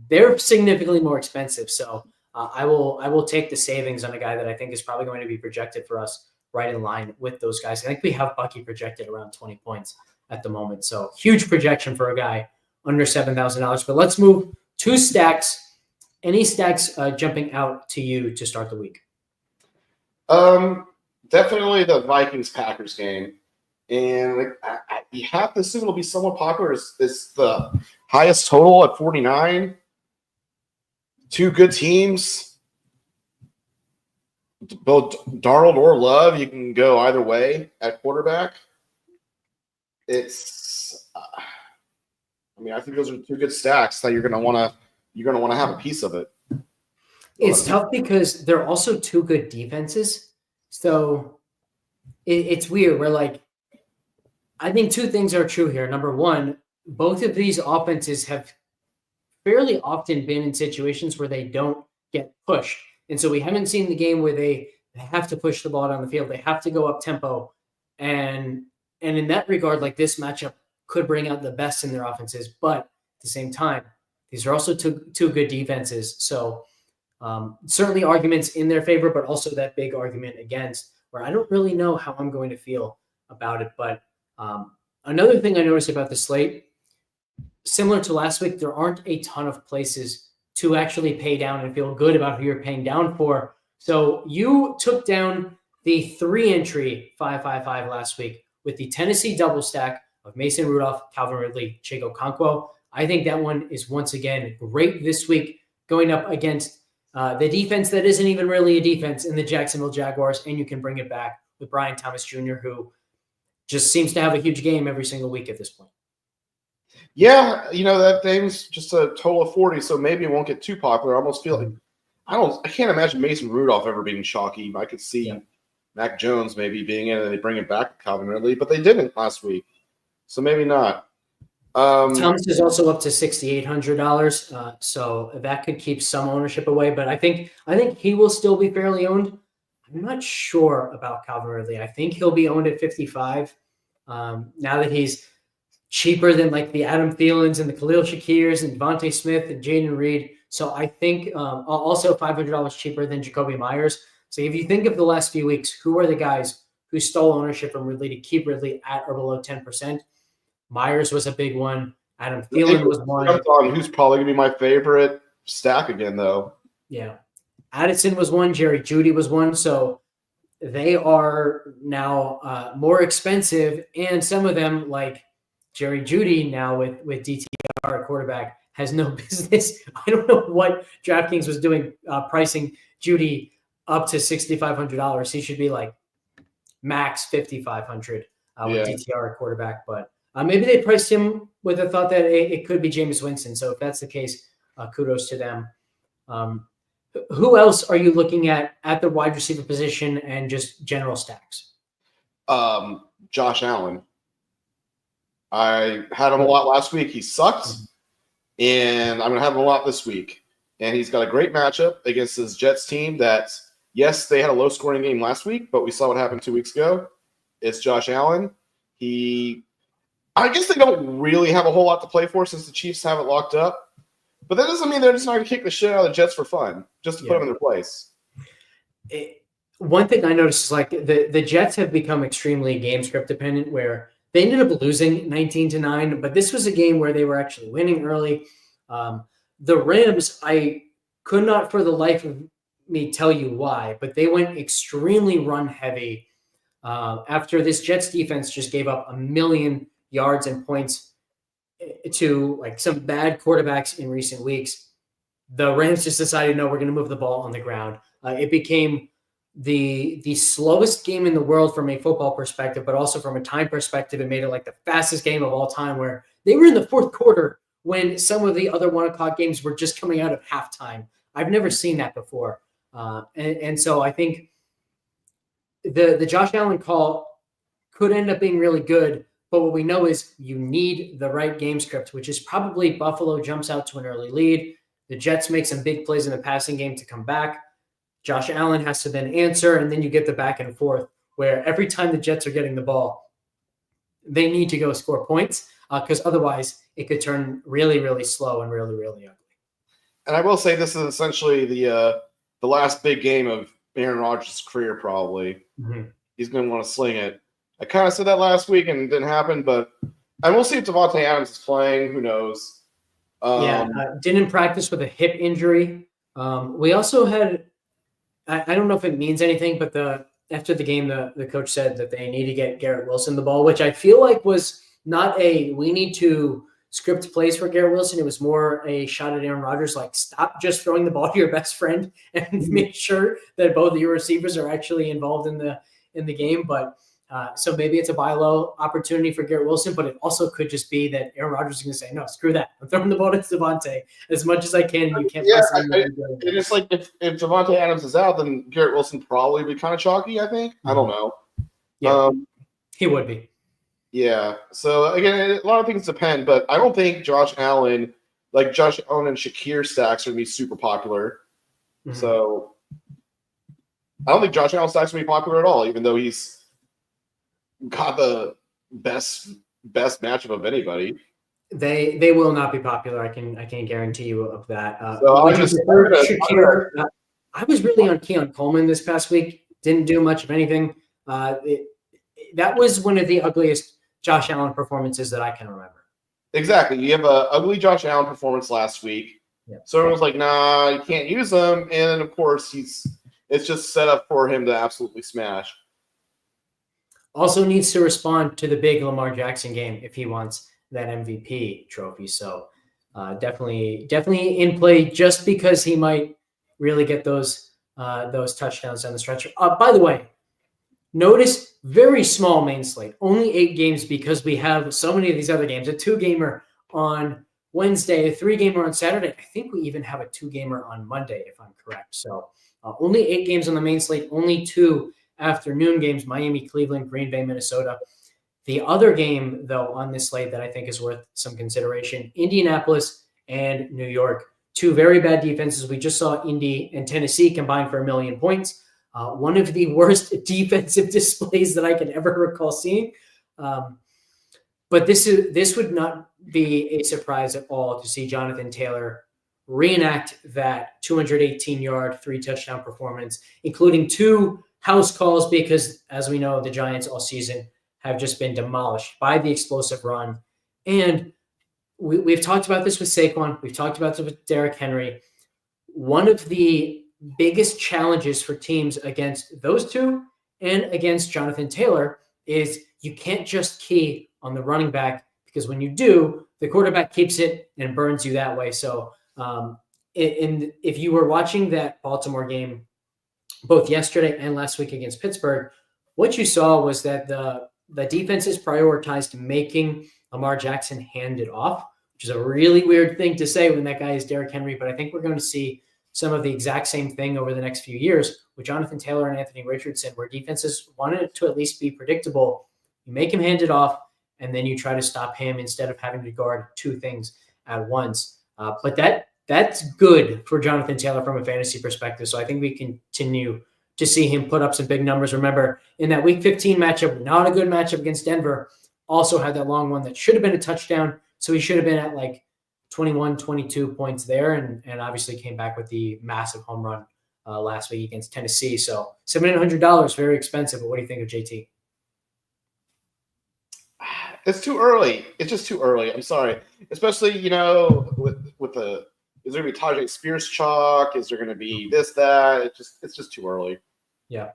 they're significantly more expensive. So I will take the savings on a guy that I think is probably going to be projected for us right in line with those guys. I think we have Bucky projected around 20 points at the moment. So huge projection for a guy under $7,000. But let's move to stacks. Any stacks jumping out to you to start the week? Definitely the Vikings-Packers game. And you have to assume it'll be somewhat popular. It's the highest total at 49. Two good teams. Both Darnold or Love, you can go either way at quarterback. I think those are two good stacks that you're gonna want to have a piece of it. It's tough because they're also two good defenses. So it's weird. We're like, I think two things are true here. Number one, both of these offenses have fairly often been in situations where they don't get pushed. And so we haven't seen the game where they have to push the ball down the field. They have to go up tempo. And in that regard, like, this matchup could bring out the best in their offenses. But at the same time, these are also two good defenses. So certainly arguments in their favor, but also that big argument against, where I don't really know how I'm going to feel about it. But another thing I noticed about the slate, similar to last week, there aren't a ton of places to actually pay down and feel good about who you're paying down for. So you took down the 3-entry 5-5-5 last week with the Tennessee double stack of Mason Rudolph, Calvin Ridley, Chig Okonkwo. I think that one is once again great this week, going up against the defense that isn't even really a defense in the Jacksonville Jaguars, and you can bring it back with Brian Thomas Jr., who just seems to have a huge game every single week at this point. Yeah, that thing's just a total of 40, so maybe it won't get too popular. I almost feel like I can't imagine Mason Rudolph ever being chalky. I could see Mac Jones maybe being in, and they bring it back to Calvin Ridley, but they didn't last week, so maybe not. Thomas is also up to $6,800, so that could keep some ownership away. But I think he will still be fairly owned. I'm not sure about Calvin Ridley. I think he'll be owned at 55. Now that he's cheaper than like the Adam Thielens and the Khalil Shakirs and Devontae Smith and Jaden Reed. So I think also $500 cheaper than Jacoby Myers. So if you think of the last few weeks, who are the guys who stole ownership from Ridley to keep Ridley at or below 10%? Myers was a big one. Adam Thielen was one. Who's probably going to be my favorite stack again, though. Yeah. Addison was one. Jerry Jeudy was one. So they are now more expensive. And some of them, like Jerry Jeudy now with DTR at quarterback, has no business. I don't know what DraftKings was doing pricing Jeudy up to $6,500. He should be like max $5,500 with DTR at quarterback. But maybe they priced him with the thought that it could be Jameis Winston. So if that's the case, kudos to them. Who else are you looking at the wide receiver position and just general stacks? Josh Allen. I had him a lot last week. He sucked, and I'm going to have him a lot this week. And he's got a great matchup against this Jets team that, yes, they had a low-scoring game last week, but we saw what happened 2 weeks ago. It's Josh Allen. I guess they don't really have a whole lot to play for since the Chiefs have it locked up. But that doesn't mean they're just not going to kick the shit out of the Jets for fun, just to put them in their place. One thing I noticed is like the Jets have become extremely game script dependent, where they ended up losing 19-9, but this was a game where they were actually winning early. The Rams, I could not for the life of me tell you why, but they went extremely run heavy after this Jets defense just gave up 1 million yards and points to like some bad quarterbacks in recent weeks. The Rams just decided, no, we're going to move the ball on the ground. It became the slowest game in the world from a football perspective, but also from a time perspective. It made it like the fastest game of all time, where they were in the fourth quarter when some of the other 1 o'clock games were just coming out of halftime. I've never seen that before. And so I think the Josh Allen call could end up being really good. But what we know is you need the right game script, which is probably Buffalo jumps out to an early lead. The Jets make some big plays in the passing game to come back. Josh Allen has to then answer, and then you get the back and forth where every time the Jets are getting the ball, they need to go score points because otherwise it could turn really, really slow and really, really ugly. And I will say this is essentially the last big game of Aaron Rodgers' career, probably. Mm-hmm. He's going to want to sling it. I kind of said that last week and it didn't happen, and we'll see if Devontae Adams is playing. Who knows? Didn't practice with a hip injury. We also had, I don't know if it means anything, but after the game, the coach said that they need to get Garrett Wilson the ball, which I feel like was not we need to script plays for Garrett Wilson. It was more a shot at Aaron Rodgers, like stop just throwing the ball to your best friend and make sure that both of your receivers are actually involved in the game. But so maybe it's a buy low opportunity for Garrett Wilson, but it also could just be that Aaron Rodgers is going to say, no, screw that. I'm throwing the ball to Devontae as much as I can. You can't possibly it's like if Devontae Adams is out, then Garrett Wilson probably be kind of chalky, I think. I don't know. Yeah, he would be. Yeah. So, again, a lot of things depend, but I don't think Josh Allen and Shakir stacks are going to be super popular. Mm-hmm. So, I don't think Josh Allen stacks are going to be popular at all, even though he's got the best matchup of anybody. They will not be popular. I can guarantee you of that. So I was really on Keon Coleman this past week. Didn't do much of anything. That was one of the ugliest Josh Allen performances that I can remember. Exactly. You have a ugly Josh Allen performance last week. Yeah. So everyone's like, nah, you can't use him. And then, of course, it's just set up for him to absolutely smash. Also needs to respond to the big Lamar Jackson game if he wants that MVP trophy. So definitely in play just because he might really get those touchdowns down the stretch. By the way, notice very small main slate, only 8 games because we have so many of these other games. A 2-gamer on Wednesday, a 3-gamer on Saturday. I think we even have a 2-gamer on Monday, if I'm correct. So only 8 games on the main slate, only 2 afternoon games, Miami, Cleveland, Green Bay, Minnesota. The other game, though, on this slate that I think is worth some consideration, Indianapolis and New York. 2 very bad defenses. We just saw Indy and Tennessee combine for 1 million points. One of the worst defensive displays that I can ever recall seeing. But this would not be a surprise at all to see Jonathan Taylor reenact that 218-yard, 3-touchdown performance, including 2 house calls because, as we know, the Giants all season have just been demolished by the explosive run. And we've talked about this with Saquon. We've talked about this with Derrick Henry. One of the biggest challenges for teams against those 2 and against Jonathan Taylor is you can't just key on the running back because when you do, the quarterback keeps it and burns you that way. So if you were watching that Baltimore game both yesterday and last week against Pittsburgh, what you saw was that the defenses prioritized making Lamar Jackson hand it off, which is a really weird thing to say when that guy is Derrick Henry. But I think we're going to see some of the exact same thing over the next few years with Jonathan Taylor and Anthony Richardson, where defenses wanted it to at least be predictable. You make him hand it off, and then you try to stop him instead of having to guard 2 things at once. But that's good for Jonathan Taylor from a fantasy perspective. So I think we continue to see him put up some big numbers. Remember, in that Week 15 matchup, not a good matchup against Denver, also had that long one that should have been a touchdown. So he should have been at like 21, 22 points there, and obviously came back with the massive home run last week against Tennessee. So $700, very expensive. But what do you think of JT? It's too early. It's just too early. I'm sorry. Especially, with the – is there going to be Tajay Spears chalk? Is there going to be this, that? It's just too early. Yeah,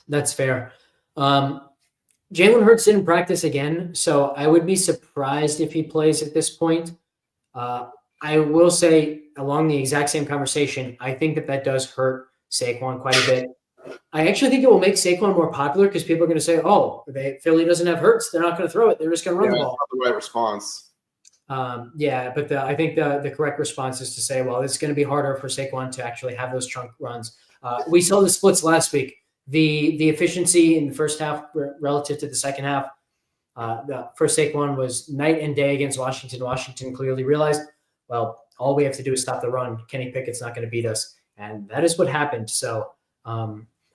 that's fair. Jalen Hurts didn't practice again, so I would be surprised if he plays at this point. I will say, along the exact same conversation, I think that does hurt Saquon quite a bit. I actually think it will make Saquon more popular because people are going to say, oh, Philly doesn't have Hurts. They're not going to throw it. They're just going to run the ball. That's not the right response. But I think the correct response is to say, well, it's going to be harder for Saquon to actually have those chunk runs. We saw the splits last week. The efficiency in the first half relative to the second half for Saquon was night and day against Washington. Washington clearly realized, well, all we have to do is stop the run. Kenny Pickett's not going to beat us. And that is what happened. So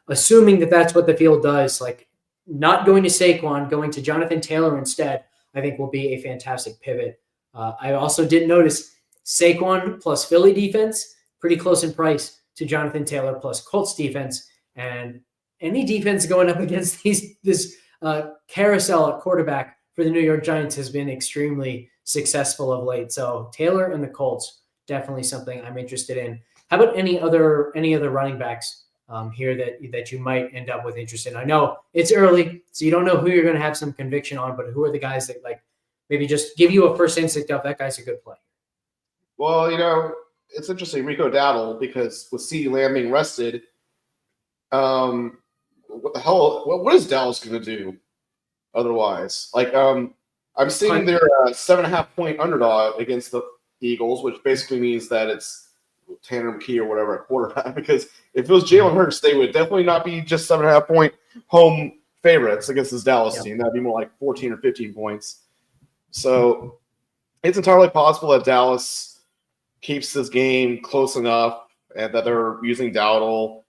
assuming that that's what the field does, like not going to Saquon, going to Jonathan Taylor instead, I think will be a fantastic pivot. I also did notice Saquon plus Philly defense, pretty close in price to Jonathan Taylor plus Colts defense. And any defense going up against this carousel at quarterback for the New York Giants has been extremely successful of late. So Taylor and the Colts, definitely something I'm interested in. How about any other running backs here that you might end up with interest in? I know it's early, so you don't know who you're going to have some conviction on, but who are the guys that like maybe just give you a first instinct of that guy's a good play? Well, it's interesting, Rico Dowdle, because with CeeDee Lamb being rested, what the hell? What is Dallas going to do otherwise? Like, I'm seeing they're a 7.5-point underdog against the Eagles, which basically means that it's Tanner McKee or whatever at quarterback. Because if it was Jalen Hurts, they would definitely not be just 7.5-point home favorites against this Dallas team. That'd be more like 14 or 15 points. So it's entirely possible that Dallas keeps this game close enough and that they're using Dowdle.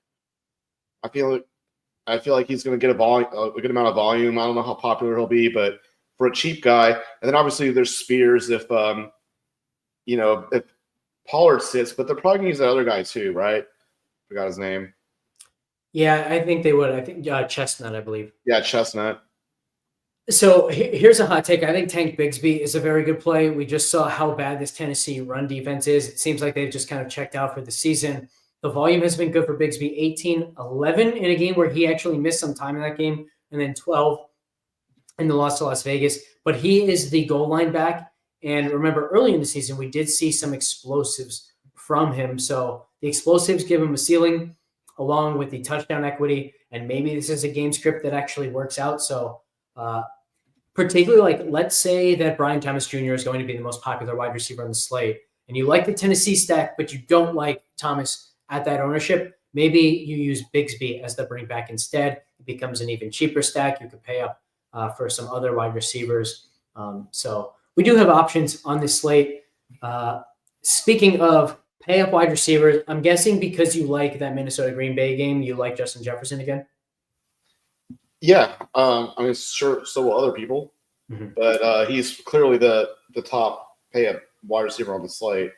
I feel like he's going to get a good amount of volume. I don't know how popular he'll be, but for a cheap guy, and then obviously there's Spears if Pollard sits, but they're probably going to use that other guy too, right? Forgot his name. Yeah, I think they would. I think Chestnut, I believe. Yeah, Chestnut. So here's a hot take. I think Tank Bigsby is a very good play. We just saw how bad this Tennessee run defense is. It seems like they've just kind of checked out for the season. The volume has been good for Bigsby, 18-11 in a game where he actually missed some time in that game, and then 12 in the loss to Las Vegas. But he is the goal line back. And remember, early in the season, we did see some explosives from him. So the explosives give him a ceiling along with the touchdown equity. And maybe this is a game script that actually works out. So particularly, like, let's say that Brian Thomas Jr. is going to be the most popular wide receiver on the slate, and you like the Tennessee stack, but you don't like Thomas at that ownership, maybe you use Bigsby as the bring back instead. It becomes an even cheaper stack. You could pay up for some other wide receivers. So we do have options on this slate. Speaking of pay up wide receivers, I'm guessing because you like that Minnesota Green Bay game, you like Justin Jefferson again? Yeah, I mean, sure, so will other people, but he's clearly the top pay up wide receiver on the slate.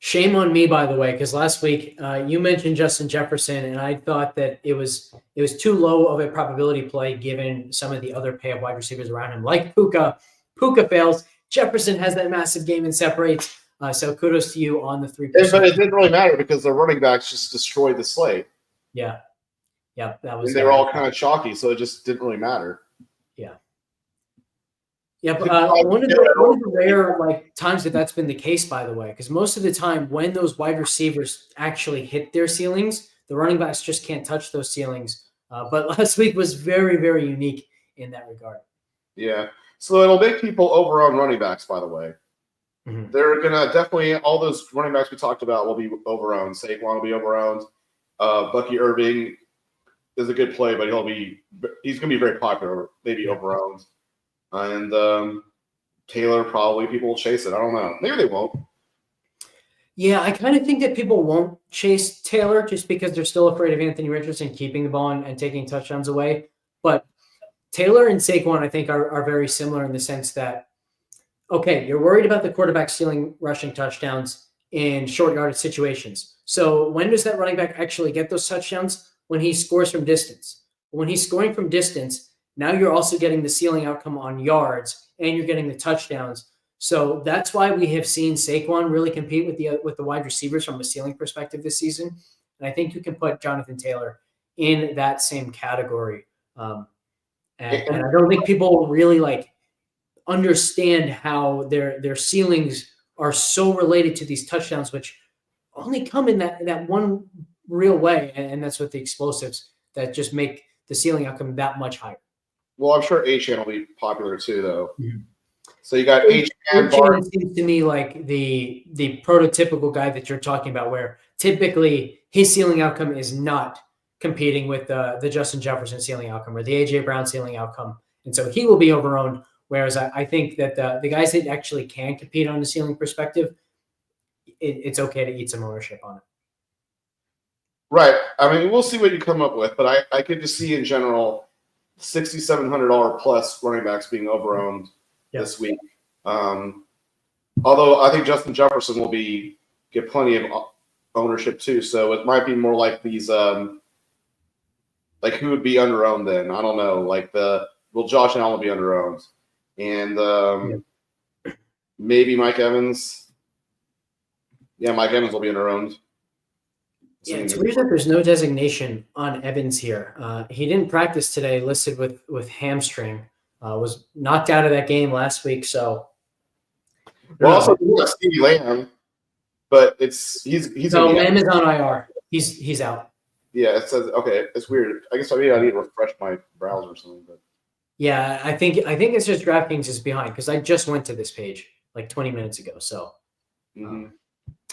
Shame on me, by the way, because last week you mentioned Justin Jefferson, and I thought that it was too low of a probability play given some of the other pay-up wide receivers around him, like Puka. Puka fails. Jefferson has that massive game and separates. So kudos to you on the 3%. But it didn't really matter because the running backs just destroyed the slate. Yeah, that was. And they were all kind of chalky, so it just didn't really matter. Yeah, but one of the rare times that's been the case, by the way, because most of the time when those wide receivers actually hit their ceilings, the running backs just can't touch those ceilings. But last week was very, very unique in that regard. Yeah, so it'll make people overown running backs, by the way. They're going to definitely, all those running backs we talked about will be overowned. Saquon will be overowned. Bucky Irving is a good play, but he's going to be very popular, maybe overowned. And Taylor, probably people will chase it. I don't know. Maybe they won't. Yeah, I kind of think that people won't chase Taylor just because they're still afraid of Anthony Richardson keeping the ball and taking touchdowns away. But Taylor and Saquon, I think, are very similar in the sense that, okay, you're worried about the quarterback stealing rushing touchdowns in short yardage situations. So when does that running back actually get those touchdowns? When he scores from distance. When he's scoring from distance, now you're also getting the ceiling outcome on yards, and you're getting the touchdowns. So that's why we have seen Saquon really compete with the wide receivers from a ceiling perspective this season. And I think you can put Jonathan Taylor in that same category. And I don't think people really understand how their ceilings are so related to these touchdowns, which only come in that one real way, and that's with the explosives that just make the ceiling outcome that much higher. Well, I'm sure Achane will be popular too, though. So you got Achane. Achane seems to me like the prototypical guy that you're talking about, where typically his ceiling outcome is not competing with the Justin Jefferson ceiling outcome or the AJ Brown ceiling outcome, and so he will be overowned. Whereas I think that the guys that actually can compete on the ceiling perspective, it's okay to eat some ownership on it. Right. I mean, we'll see what you come up with, but I could just see in general $6,700 plus running backs being overowned this week. Although I think Justin Jefferson will get plenty of ownership too, so it might be more like these like who would be underowned then? I don't know. Like Josh Allen will be underowned, and maybe Mike Evans. Yeah, Mike Evans will be underowned. Yeah, it's weird that there's no designation on Evans here. He didn't practice today, listed with hamstring. Was knocked out of that game last week, so. Well, also we got Stevie Lamb, but he's no, Lamb is on IR. He's out. Yeah, it says okay. It's weird. I guess maybe I need to refresh my browser or something. But yeah, I think it's just DraftKings is behind because I just went to this page like 20 minutes ago. So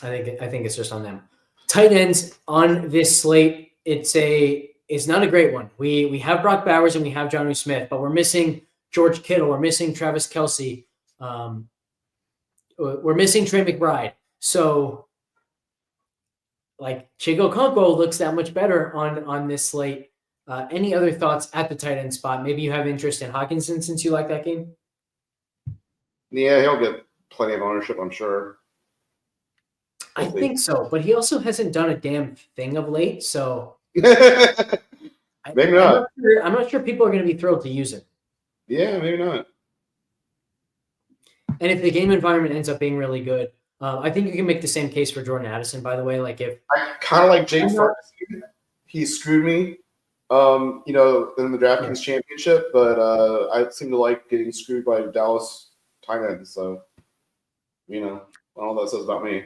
I think it's just on them. Tight ends on this slate. It's not a great one. We have Brock Bowers and we have Jonnu Smith, but we're missing George Kittle. We're missing Travis Kelce. We're missing Trey McBride. So like Chigo Okonkwo looks that much better on this slate. Any other thoughts at the tight end spot? Maybe you have interest in Hockenson since you like that game. Yeah, he'll get plenty of ownership, I'm sure. I think so, but he also hasn't done a damn thing of late. So maybe not. I'm not sure people are going to be thrilled to use it. Yeah, maybe not. And if the game environment ends up being really good, I think you can make the same case for Jordan Addison. By the way, like if I kind of like Jake Ferguson, he screwed me, in the DraftKings championship, but I seem to like getting screwed by Dallas tight ends. So, I don't know what that says about me.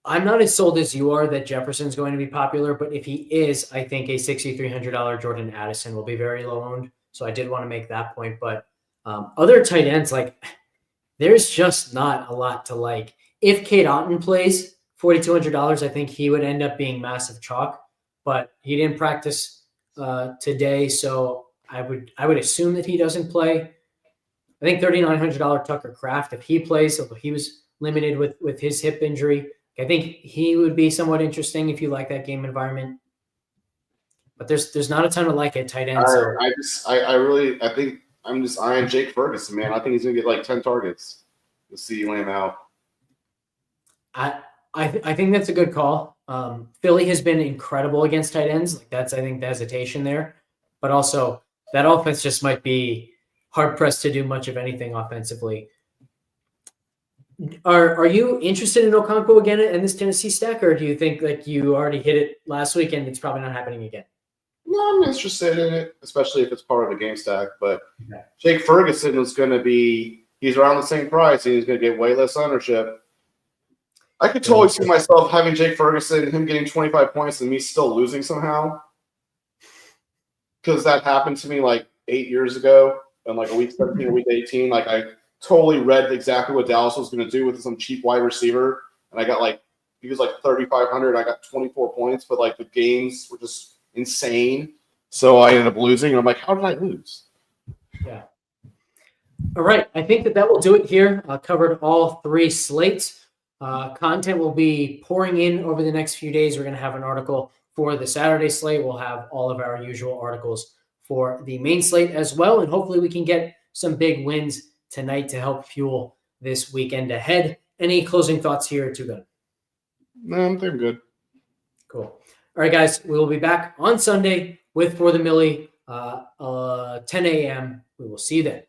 I'm not as sold as you are that Jefferson's going to be popular, but if he is, I think a $6,300 Jordan Addison will be very low owned. So I did want to make that point. But other tight ends, like there's just not a lot to like. If Cade Otton plays $4,200, I think he would end up being massive chalk. But he didn't practice today, so I would assume that he doesn't play. I think $3,900 Tucker Kraft, if he plays, so he was limited with his hip injury. I think he would be somewhat interesting if you like that game environment. But there's not a ton of like at tight end. I think I'm just eyeing Jake Ferguson, man. I think he's gonna get like 10 targets. We'll see Lamb out. I think that's a good call. Philly has been incredible against tight ends. Like that's, I think, the hesitation there. But also that offense just might be hard pressed to do much of anything offensively. Are you interested in Okonkwo again in this Tennessee stack, or do you think like you already hit it last week and it's probably not happening again? No, I'm interested in it, especially if it's part of the game stack. But Jake Ferguson is going to he's around the same price, and he's going to get way less ownership. I could totally see myself having Jake Ferguson, him getting 25 points, and me still losing somehow. Because that happened to me like 8 years ago, in like a week 17 or week 18. Like I totally read exactly what Dallas was going to do with some cheap wide receiver, and I got he was like 3,500. I got 24 points, but like the games were just insane. So I ended up losing, and I'm like, how did I lose? Yeah. All right. I think that will do it here. Covered all three slates. Content will be pouring in over the next few days. We're going to have an article for the Saturday slate. We'll have all of our usual articles for the main slate as well. And hopefully we can get some big wins tonight to help fuel this weekend ahead. Any closing thoughts here, TwoGun? No, I'm doing good. Cool. All right, guys. We will be back on Sunday with For the Millie, 10 a.m. We will see you then.